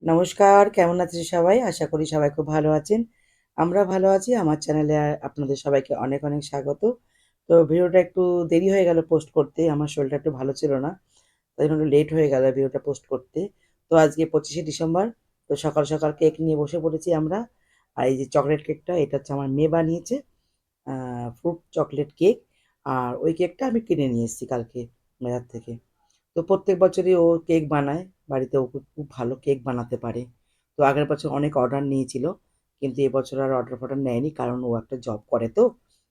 নমস্কার, কেমন আছেন সবাই? আশা করি সবাই খুব ভালো আছেন। আমরা ভালো আছি। আমার চ্যানেলে আপনাদের সবাইকে অনেক, অনেক স্বাগত। তো ভিডিওটা একটু দেরি হয়ে গেল পোস্ট করতে। আমার শরীরটা একটু ভালো ছিল না। তাই জন্য একটু লেট হয়ে গেল ভিডিওটা পোস্ট করতে। তো আজকে 25শে ডিসেম্বর। তো সকাল, সকাল কেক নিয়ে বসে পড়েছি আমরা। আর এই যে চকোলেট কেকটা, এটা হচ্ছে আমার মেয়ে বানিয়েছে। আ ফ্রুট চকোলেট কেক। আর ওই কেকটা আমি কিনে নিয়ে এসেছি কালকে বাজার থেকে। তো প্রত্যেক বছরই ও কেক বানায়। বাড়িতে ও খুব খুব ভালো কেক বানাতে পারে। তো আগের বছর অনেক অর্ডার নিয়েছিল। কিন্তু এবছর আর অর্ডার-ফর্ডার নেয়নি। কারণ ও একটা জব করে তো।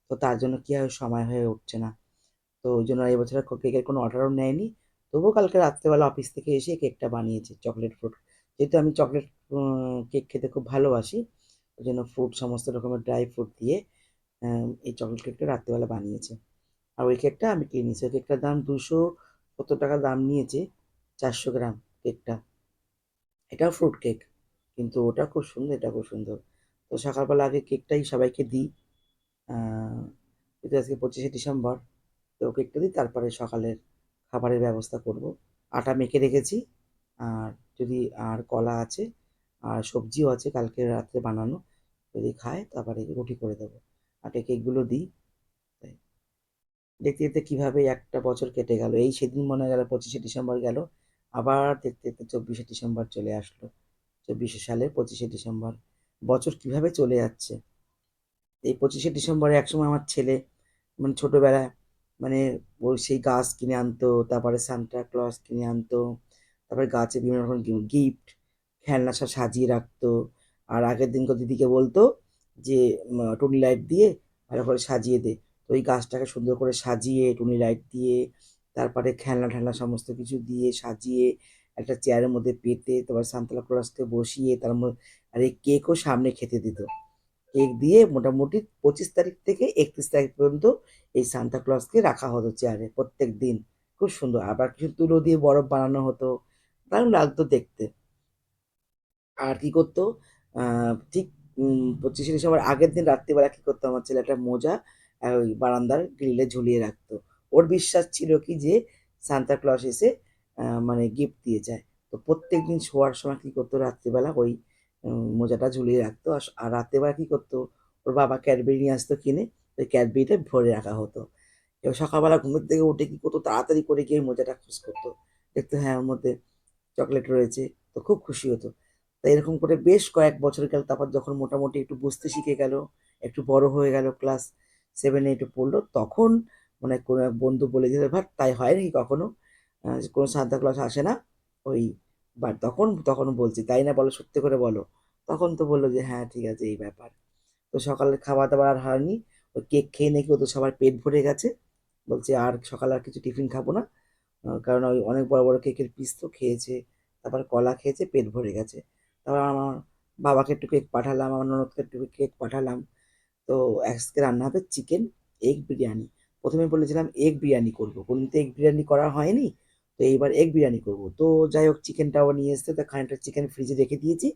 তো তার জন্য কি হয় সময় হয়ে উঠছে না। তো ওইজন্য এবছর আর কেকের কোনো অর্ডারও নেয়নি। তবুও কালকে রাত্রেবেলা অফিস থেকে এসে কেকটা বানিয়েছে চকোলেট ফ্রুট। যেহেতু আমি চকোলেট কেক খেতে খুব ভালোবাসি। ওইজন্য ফ্রুট সমস্ত রকমের ড্রাই ফ্রুট দিয়ে এই চকোলেট কেকটা রাত্রেবেলা বানিয়েছে। আর ওই কেকটা আমি কিনে নিয়েছি। ওই কেকটার দাম ৳270 দাম নিয়েছে 400 গ্রাম কেকটা। এটাও ফ্রুট কেক। কিন্তু ওটা খুব সুন্দর, এটা খুব সুন্দর। তো সকালবেলা আগে কেকটাই সবাইকে দিই। আ যেহেতু আজকে 25শে ডিসেম্বর, তো কেকটা দিই তারপরে সকালের খাবারের ব্যবস্থা করব। আটা মেখে রেখেছি। আর যদি আর কলা আছে, আর সবজিও আছে কালকে রাত্রে বানানো। যদি খায় তারপরে রুটি করে দেবো। আগে কেকগুলো দিই। তাই দেখতে, দেখতে কিভাবে একটা বছর কেটে গেল। এই সেদিন মনে গেল 25শে ডিসেম্বর গেল। আবার দেখতে, দেখতে 24শে ডিসেম্বর চলে আসলো। 24 সালের 25শে ডিসেম্বর। বছর কিভাবে চলে যাচ্ছে। এই 25শে ডিসেম্বরে একসময় আমার ছেলে মানে ছোটবেলায় মানে ও সেই গাছ কিনে আনতো, তারপরে সান্টা ক্লজ কিনে আনতো, তারপরে গাছে বিভিন্ন রকম গিফট, খেলনা সব সাজিয়ে রাখতো। আর আগের দিনকে দিদিকে বলতো যে টুনি লাইট দিয়ে ভালো করে সাজিয়ে দে। তো ওই গাছটাকে সুন্দর করে সাজিয়ে টুনি লাইট দিয়ে, তারপরে খেলনা-টেলনা সমস্ত কিছু দিয়ে সাজিয়ে একটা চেয়ারের মধ্যে পেতে তারপর সান্তা ক্লজকে বসিয়ে আর এই কেকও সামনে খেতে দিত। কেক দিয়ে মোটামুটি 25 তারিখ থেকে 31 তারিখ পর্যন্ত এই সান্তা ক্লজকে রাখা হতো চেয়ারে প্রত্যেকদিন। খুব সুন্দর। আবার কিছু তুলো দিয়ে বরফ বানানো হতো। দারুণ লাগতো দেখতে। আর কি করতো আ ঠিক 25শে ডিসেম্বর আগের দিন রাত্রিবেলা কি করতো আমার ছেলে একটা মোজা ওই বারান্দার গ্রিলে ঝুলিয়ে রাখতো। ওর বিশ্বাস ছিল কি যে সান্তা ক্লজ এসে মানে গিফট দিয়ে যায়। তো প্রত্যেকদিন শোয়ার সময় কি করতো রাত্রিবেলা ওই মোজাটা ঝুলিয়ে রাখতো। আর রাত্রেবেলা কি করতো ওর বাবা ক্যাডবেরি নিয়ে আসতো কিনে, ওই ক্যাডবেরিটা ভরে রাখা হতো। এবার সকালবেলা ঘুমের থেকে উঠে কি করতো তাড়াতাড়ি করে গিয়ে মোজাটা খোঁজ করতো। দেখতো হ্যাঁ, ওর মধ্যে চকোলেট রয়েছে। তো খুব খুশি হতো। তো এরকম করে বেশ কয়েক বছর গেল। তারপর যখন মোটামুটি একটু বুঝতে শিখে গেল, একটু বড় হয়ে গেল, ক্লাস 7 8 এ পড়ল, তখন মানে কোনো এক বন্ধু বলে দিল, "ভাট তাই হয় নাকি কখনো? কোনো সান্তা ক্লজ আসে না?" ওই তখন বলছি, "তাই না বলো, সত্যি করে বলো।" তখন তো বলল যে, "হ্যাঁ, ঠিক আছে এই ব্যাপার।" তো সকালের খাওয়া-দাওয়া আর হয়নি। ওই কেক খেয়ে নাকি ওদের সবার পেট ভরে গেছে। বলছে, "আর সকালে আর কিছু টিফিন খাবো না।" কারণ ওই অনেক বড়, বড় কেকের পিস তো খেয়েছে। তারপর কলা খেয়েছে, পেট ভরে গেছে। তারপর আমার বাবাকে একটু কেক পাঠালাম, আমার ননদকে একটু কেক পাঠালাম। তো আজকে রান্না হবে চিকেন এগ বিরিয়ানি। ১ম এ বলেছিলাম এগ বিরিয়ানি করব। কোনদিন তো এগ বিরিয়ানি করা হয়নি। তো এইবার এগ বিরিয়ানি করব। তো যাই হোক চিকেনটাও নিয়ে এসছে। তো খানিকটা চিকেন ফ্রিজে রেখে দিয়েছি।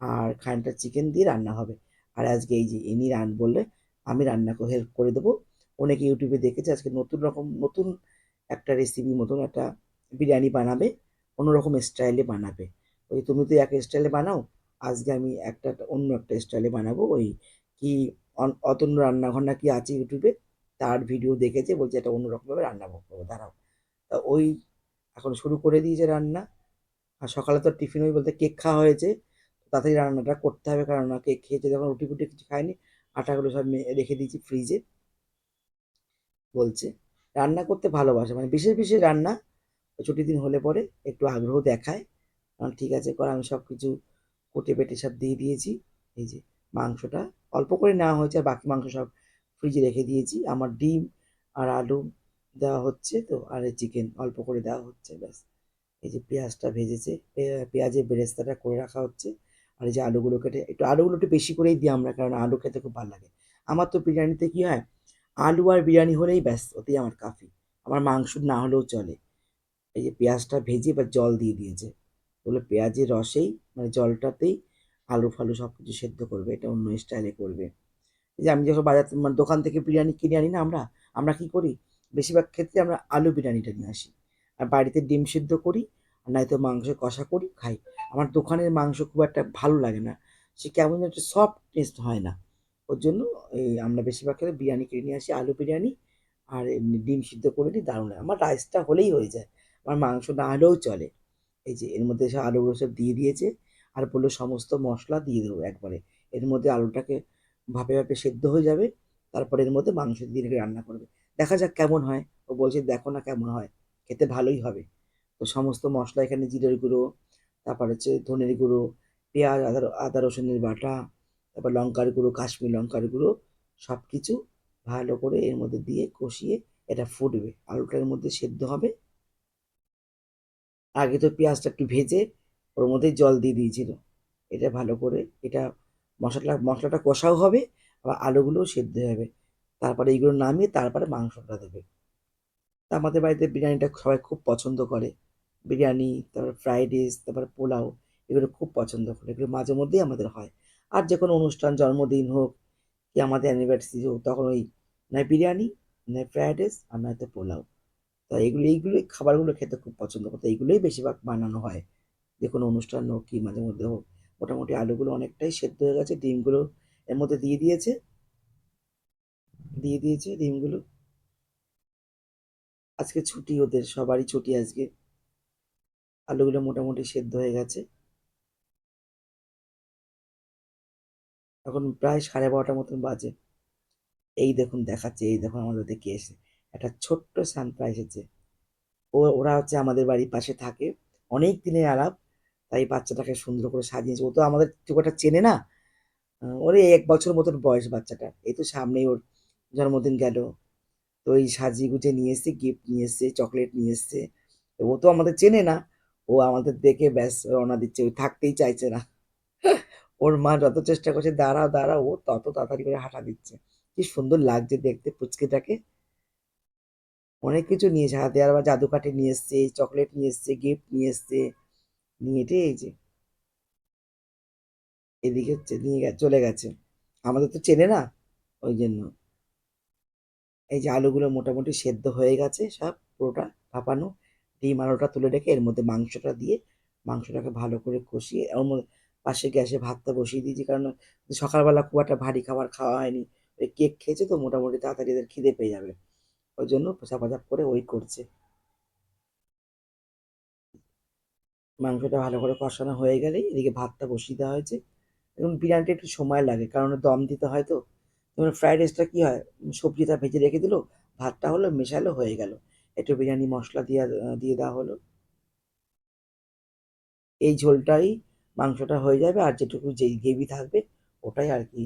আর খানিকটা চিকেন দিয়ে রান্না হবে। আর আজকে এই যে ইনি বললে আমি রান্না হেল্প করে দেবো। ও নাকি YouTube এ দেখেছে আজকে নতুন একটা রেসিপি মতন একটা বিরিয়ানি বানাবে। অন্যরকম স্টাইলে বানাবে। ওই তুমি তো এক স্টাইলে বানাও। আজকে আমি অন্য একটা স্টাইলে বানাবো। ওই কি অতন্য রান্নাঘর না কি আছে ইউটিউবে, তার ভিডিও দেখেছে বলছে এটা অন্যরকমভাবে রান্না করবো দাঁড়াও। তা ওই এখন শুরু করে দিয়েছে রান্না। আর সকালে তো টিফিন ওই বলতে কেক খাওয়া হয়েছে। তাড়াতাড়ি রান্নাটা করতে হবে কারণ কেক খেয়েছে যখন রুটি ফুটি কিছু খায়নি। আটাগুলো সব রেখে দিয়েছি ফ্রিজে। বলছে রান্না করতে ভালোবাসে মানে বিশেষ বিশেষ রান্না ছুটির দিন হলে পরে একটু আগ্রহ দেখায়। ঠিক আছে কর, আমি সব কিছু কুটে বেটে সব দিয়ে দিয়েছি। এই যে মাংসটা অল্প করে নেওয়া হয়েছে আর বাকি মাংস সব ফ্রিজে রেখে দিয়েছি। আমার ডিম আর আলু দেওয়া হচ্ছে, তো আর এই চিকেন অল্প করে দেওয়া হচ্ছে ব্যাস। এই যে পেঁয়াজটা ভেজেছে, পেঁয়াজের বেরেস্তাটা করে রাখা হচ্ছে। আর এই যে আলুগুলো কেটে আলুগুলো একটু বেশি করেই দিই আমরা, কারণ আলু খেতে খুব ভালো লাগে। আমার তো বিরিয়ানিতে কি হয়, আলু আর বিরিয়ানি হলেই ব্যাস ওতেই আমার কাফি। আমার মাংস না হলেও চলে। এই যে পেঁয়াজটা ভেজে এবার জল দিয়ে দিয়েছে। বললো পেঁয়াজের রসেই মানে জলটাতেই আলু ফালু সব কিছু সেদ্ধ করবে, এটা অন্য স্টাইলে করবে। এই যে আমি যখন বাজার মানে দোকান থেকে বিরিয়ানি কিনে আনি না আমরা, আমরা কি করি বেশিরভাগ ক্ষেত্রে আমরা আলু বিরিয়ানিটা নিয়ে আসি। আর বাড়িতে ডিম সিদ্ধ করি আর নয়তো মাংস কষা করি খাই। আমার দোকানের মাংস খুব একটা ভালো লাগে না, সে কেমন যেন একটা সফট টেস্ট হয় না। ওর জন্য আমরা বেশিরভাগ ক্ষেত্রে বিরিয়ানি কিনে নিয়ে আসি, আলু বিরিয়ানি আর এমনি ডিম সিদ্ধ করে নিই, দারুণ লাগে। আমার রাইসটা হলেই হয়ে যায়, আমার মাংস না হলেও চলে। এই যে এর মধ্যে সব আলুগুলো সব দিয়ে দিয়েছে, আর বললো সমস্ত মশলা দিয়ে দেবো একবারে। এর মধ্যে আলুটাকে ভাপে ভাপে সেদ্ধ হয়ে যাবে, তারপরে এর মধ্যে মাংস দিয়ে রেখে রান্না করবে। দেখা যাক কেমন হয়। ও বলছে দেখো না কেমন হয়, খেতে ভালোই হবে। তো সমস্ত মশলা এখানে জিরের গুঁড়ো, তারপর হচ্ছে ধনের গুঁড়ো, পেঁয়াজ, আদা আদা রসুনের বাটা, তারপর লঙ্কার গুঁড়ো, কাশ্মীর লঙ্কার গুঁড়ো, সব কিছু ভালো করে এর মধ্যে দিয়ে কষিয়ে এটা ফুটবে, আলুটা এর মধ্যে সেদ্ধ হবে। আগে তো পেঁয়াজটা একটু ভেজে ওর মধ্যেই জল দিয়ে দিয়েছিল। এটা ভালো করে এটা মশলাটা কষাও হবে, আবার আলুগুলোও সেদ্ধ হবে। তারপরে এইগুলো নামিয়ে তারপরে মাংসটা দেবে। তা আমাদের বাড়িতে বিরিয়ানিটা সবাই খুব পছন্দ করে। বিরিয়ানি, তারপর ফ্রাইড রাইস, তারপর পোলাও, এগুলো খুব পছন্দ করে। এগুলো মাঝে মধ্যেই আমাদের হয়। আর যে কোনো অনুষ্ঠান, জন্মদিন হোক কি আমাদের অ্যানিভার্সারি হোক, তখন ওই নয় বিরিয়ানি, নয় ফ্রাইড রাইস, আর নয়তো পোলাও। তো এইগুলোই খাবারগুলো খেতে খুব পছন্দ করতো, এইগুলোই বেশিরভাগ বানানো হয় যে কোনো অনুষ্ঠান হোক কি মাঝে মধ্যে হোক। মোটামুটি আলুগুলো অনেকটাই সেদ্ধ হয়ে গেছে, ডিমগুলো এর মধ্যে দিয়ে দিয়েছে ডিমগুলো। আজকে ছুটি, ওদের সবারই ছুটি আজকে। আলুগুলো মোটামুটি সেদ্ধ হয়ে গেছে। এখন প্রায় 12:30 মতন বাজে। এই দেখুন দেখাচ্ছে, এই দেখুন আমাদের দেখে এসে একটা ছোট্ট সারপ্রাইজ হচ্ছে। ওরা হচ্ছে আমাদের বাড়ির পাশে থাকে, অনেক দিনের আলাপ। তাই বাচ্চাটাকে সুন্দর করে সাজিয়েছে। ও তো আমাদের খুব একটা চেনে না। ওর এই 1 বছর মতন বয়স বাচ্চাটা, এই তো সামনেই ওর জন্মদিন গেল। তো এই সাজিয়ে গুছিয়ে নিয়ে এসছে, গিফট নিয়ে এসছে, চকলেট নিয়ে এসছে। ও তো আমাদের চেনে না, ও আমাদের দেখে ব্যাস রওনা দিচ্ছে, ওই থাকতেই চাইছে না। ওর মা যত চেষ্টা করছে দাঁড়াও দাঁড়াও, ও তত তাড়াতাড়ি করে হাঁটা দিচ্ছে। কি সুন্দর লাগছে দেখতে পুচকিটাকে। অনেক কিছু নিয়েছে হাতে, আর আবার জাদু কাঠি নিয়ে এসছে, চকলেট নিয়ে এসছে, গিফট নিয়ে এসছে। নিয়ে এটে এই যে এদিকে হচ্ছে চলে গেছে। আমাদের তো চেনে না, ওই জন্য। এই যে আলুগুলো মোটামুটি সেদ্ধ হয়ে গেছে সব, পুরোটা ভাপানো। ডিম আলুটা তুলে রেখে এর মধ্যে মাংসটা দিয়ে মাংসটাকে ভালো করে কষিয়ে ওর মধ্যে পাশে গ্যাসে ভাতটা বসিয়ে দিয়েছি, কারণ সকালবেলা খুব একটা ভারী খাবার খাওয়া হয়নি। ওই কেক খেয়েছে তো, মোটামুটি তাড়াতাড়ি এদের খিদে পেয়ে যাবে, ওই জন্য চাপাচাপ করে ওই করছে। মাংসটা ভালো করে কষানো হয়ে গেলেই এদিকে ভাতটা বসিয়ে দেওয়া হয়েছে। এবং বিরিয়ানিটা একটু সময় লাগে, কারণ দম দিতে হয় তো। যেমন ফ্রাইড রাইসটা কী হয়, সবজিটা ভেজে রেখে দিল, ভাতটা হলো মেশালো হয়ে গেল, একটু বিরিয়ানি মশলা দিয়ে দেওয়া হলো, এই ঝোলটাই মাংসটা হয়ে যাবে। আর যেটুকু যেই গ্রেভি থাকবে ওটাই আর কি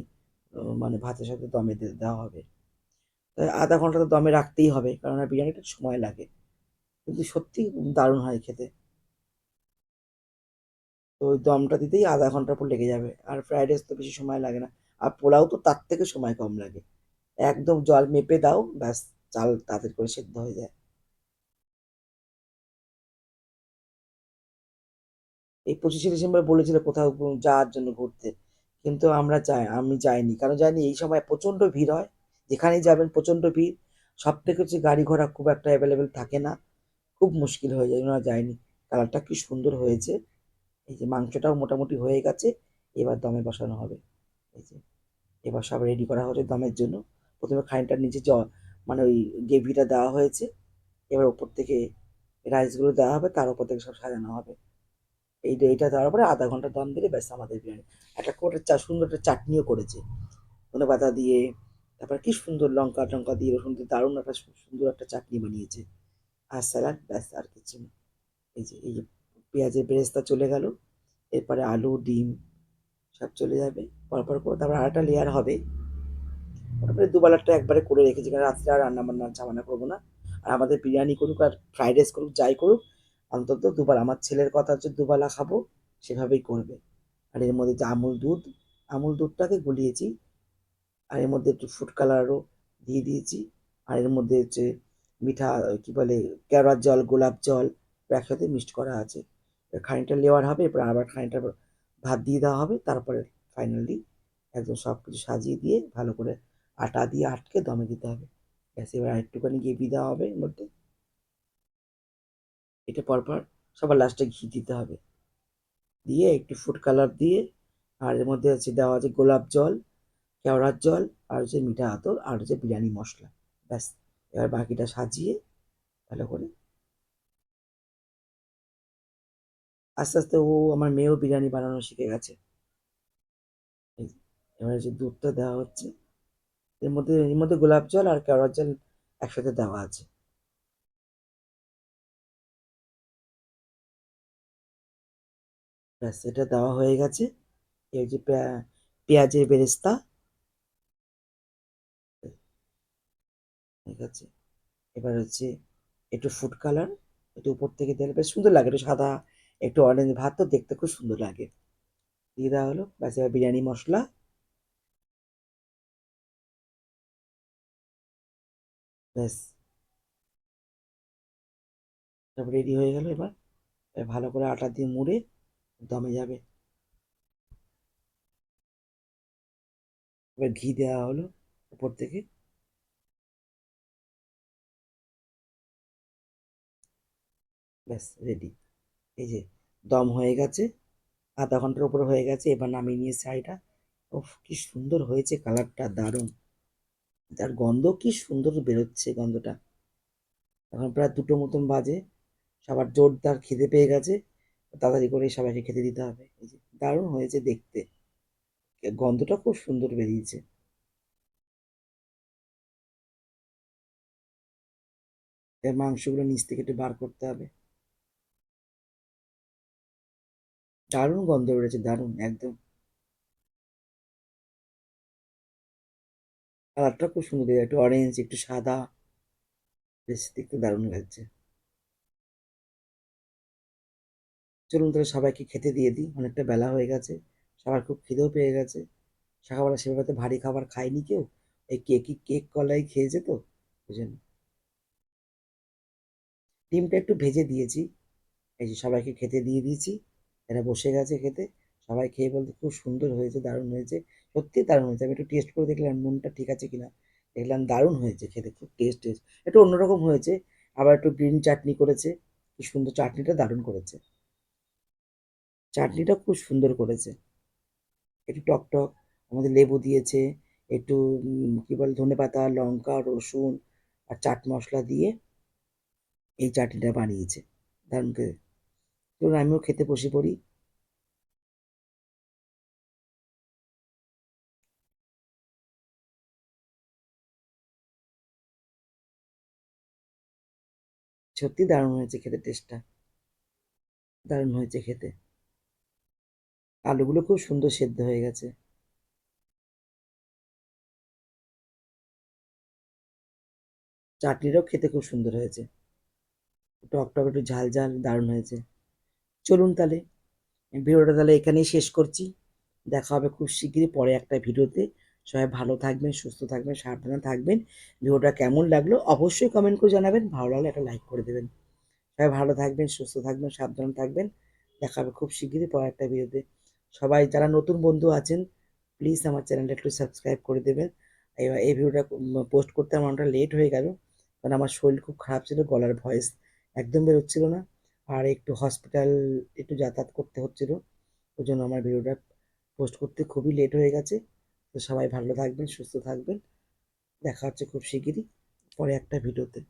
মানে ভাতের সাথে দমে দেওয়া হবে। তাই আধা ঘন্টা তো দমে রাখতেই হবে, কারণ বিরিয়ানিটা সময় লাগে। কিন্তু সত্যি দারুণ হয় খেতে। তো ওই দমটা দিতেই আধা ঘন্টার পর লেগে যাবে। আর ফ্রাইড রাইস তো বেশি সময় লাগে না, আর পোলাও তো তার থেকে সময় কম লাগে। একদম জল মেপে দাও, ব্যাস, চাল তাড়াতাড়ি করে সেদ্ধ হয়ে যায়। এই 25শে ডিসেম্বর বলেছিল কোথাও যাওয়ার জন্য ঘুরতে, কিন্তু আমি যাইনি। কারণ জানি এই সময় প্রচণ্ড ভিড় হয়, যেখানেই যাবেন প্রচণ্ড ভিড়। সব থেকে হচ্ছে গাড়ি ঘোড়া খুব একটা অ্যাভেলেবেল থাকে না, খুব মুশকিল হয়ে যায়, ওনারা যায়নি। কালারটা কি সুন্দর হয়েছে। এই যে মাংসটাও মোটামুটি হয়ে গেছে, এবার দমে বসানো হবে। এই যে এবার সব রেডি করা হচ্ছে দমের জন্য। প্রথমে খানিকটার নিচে মানে ওই গ্রেভিটা দেওয়া হয়েছে, এবার ওপর থেকে রাইসগুলো দেওয়া হবে, তার উপর থেকে সব সাজানো হবে। এইটা দেওয়ার পরে আধা ঘন্টা দম দিলে ব্যাস আমাদের বিরিয়ানি। একটা করে সুন্দর একটা চাটনিও করেছে, ধনেপাতা দিয়ে, তারপর কি সুন্দর লঙ্কা টঙ্কা দিয়ে রসুন দিয়ে দারুণ একটা সুন্দর একটা চাটনি বানিয়েছে। আর স্যালাড, ব্যাস আর কিছু না। এই যে পেঁয়াজের বেরেস্তা চলে গেল, এরপরে আলু ডিম সব চলে যাবে পরপর করে, তারপর আরেকটা লেয়ার হবে। তারপরে দুবেলাটা একবারে করে রেখেছি, কারণ রাত্রে আর রান্না বান্নার ঝামেলা করবো না। আর আমাদের বিরিয়ানি করুক আর ফ্রাইড রাইস করুক, যাই করুক, অন্তত দুবেলা, আমার ছেলের কথা হচ্ছে দুবেলা খাবো, সেভাবেই করবে। আর এর মধ্যে যে আমুল দুধটাকে গুলিয়েছি, আর এর মধ্যে একটু ফুড কালারও দিয়ে দিয়েছি। আর এর মধ্যে হচ্ছে মিঠা, কি বলে, কেওড়ার জল, গোলাপ জল একসাথে মিক্সড করা আছে। খানিকটা লেয়ার হবে, এরপর আবার খানিকটা ভাত দিয়ে দেওয়া হবে, তারপরে ফাইনালি একদম সব কিছু সাজিয়ে দিয়ে ভালো করে আটা দিয়ে আটকে দমে দিতে হবে। ব্যাস, এবার আরেকটুখানি গ্রেভি দেওয়া হবে এর মধ্যে। এটা পরপর সবার লাস্টে ঘি দিতে হবে, দিয়ে একটু ফুড কালার দিয়ে, আর এর মধ্যে হচ্ছে দেওয়া আছে গোলাপ জল, কেওড়ার জল, আর হচ্ছে মিঠা আতর, আর হচ্ছে বিরিয়ানি মশলা। ব্যাস, এবার বাকিটা সাজিয়ে ভালো করে আস্তে আস্তে ও, আমার মেয়েও বিরিয়ানি বানানো শিখে গেছে। এই যে, এবার যে দুধটা দেওয়া হচ্ছে, এর মধ্যে গোলাপ জল আর কেওড়ার জল একসাথে দেওয়া আছে। ব্যাস, এটা দেওয়া হয়ে গেছে। এই যে পেঁয়াজের বেরেস্তা, ঠিক আছে। এবার হচ্ছে একটু ফুড কালার, একটু উপর থেকে দিলে বেশ সুন্দর লাগে, একটু সাদা, একটু অরেঞ্জ ভাত, তো দেখতে খুব সুন্দর লাগে। দিয়ে দেওয়া হলো, ব্যাস এবার বিরিয়ানি মশলা। ব্যাস, তারপর রেডি হয়ে গেল। এবার এবার ভালো করে আটা দিয়ে মুড়ে দমে যাবে। এবার ঘি দেওয়া হলো উপর থেকে। ব্যাস রেডি। এই যে দম হয়ে গেছে, আধা ঘন্টার উপর হয়ে গেছে। এবার নামিয়ে নিয়ে শাড়িটা, ওফ কি সুন্দর হয়েছে, কালারটা দারুণ, তার গন্ধ কি সুন্দর বেরোচ্ছে গন্ধটা। এখন প্রায় 2টো মতন বাজে, সবার জোরদার খিদে পেয়ে গেছে, তাড়াতাড়ি করে সবাইকে খেতে দিতে হবে। এই যে দারুণ হয়েছে দেখতে, গন্ধটা খুব সুন্দর বেরিয়েছে। এর মাংসগুলো নিচ থেকে একটু বার করতে হবে। দারুণ গন্ধ বেরোচ্ছে, দারুণ একদম। কালারটা খুব সুন্দর, একটু অরেঞ্জ একটু সাদা, বেশ দেখতে দারুণ লাগছে। চলুন তাহলে সবাইকে খেতে দিয়ে দিই, অনেকটা বেলা হয়ে গেছে, সবার খুব খিদেও পেয়ে গেছে। সকালবেলা সেভাবে তো ভারী খাবার খায়নি কেউ, এই কেক কলাই খেয়েছে তো, বুঝলেন। ডিমটা একটু ভেজে দিয়েছি। এই যে সবাইকে খেতে দিয়ে দিয়েছি, এরা বসে গেছে খেতে। সবাই খেয়ে বলতে খুব সুন্দর হয়েছে, দারুণ হয়েছে। সত্যি দারুণ হয়েছে, আমি একটু টেস্ট করে দেখলাম নুনটা ঠিক আছে কিনা, দেখলাম দারুণ হয়েছে খেতে, খুব টেস্ট একটু অন্যরকম হয়েছে। আবার একটু গ্রিন চাটনি করেছে, কি সুন্দর চাটনিটা, দারুণ করেছে। চাটনিটা খুব সুন্দর করেছে, একটু টক টক, আমাদের লেবু দিয়েছে, একটু কি বলে ধনেপাতা লঙ্কা রসুন আর চাট মশলা দিয়ে এই চাটনিটা বানিয়েছে, দারুণ খেতে। চলুন আমিও খেতে বসে পড়ি। সত্যি দারুণ হয়েছে খেতে, টেস্টটা দারুণ হয়েছে খেতে। আলুগুলো খুব সুন্দর সেদ্ধ হয়ে গেছে। চাটনিটাও খেতে খুব সুন্দর হয়েছে, টক টক একটু ঝাল ঝাল, দারুণ হয়েছে। চলুন তাহলে ভিডিওটা তাহলে এখানেই শেষ করছি। দেখা হবে খুব শিগগিরই পরে একটা ভিডিওতে। সবাই ভালো থাকবেন, সুস্থ থাকবেন, সাবধানে থাকবেন। ভিডিওটা কেমন লাগলো অবশ্যই কমেন্ট করে জানাবেন, ভালো লাগলে একটা লাইক করে দেবেন। সবাই ভালো থাকবেন, সুস্থ থাকবেন, সাবধানে থাকবেন। দেখা হবে খুব শিগগিরই পরে একটা ভিডিওতে। সবাই যারা নতুন বন্ধু আছেন, প্লিজ আমার চ্যানেলটা একটু সাবস্ক্রাইব করে দেবেন। এবার এই ভিডিওটা পোস্ট করতে আমার অনেকটা লেট হয়ে গেল, কারণ আমার শরীর খুব খারাপ ছিল, গলার ভয়েস একদম বেরোচ্ছিল না। আর একটু হসপিটাল একটু যাতায়াত করতে হচ্ছিল, ওই জন্য আমার ভিডিওটা পোস্ট করতে খুবই লেট হয়ে গেছে। তো সবাই ভালো থাকবেন, সুস্থ থাকবেন। দেখা হচ্ছে খুব শিগগিরই পরে একটা ভিডিওতে।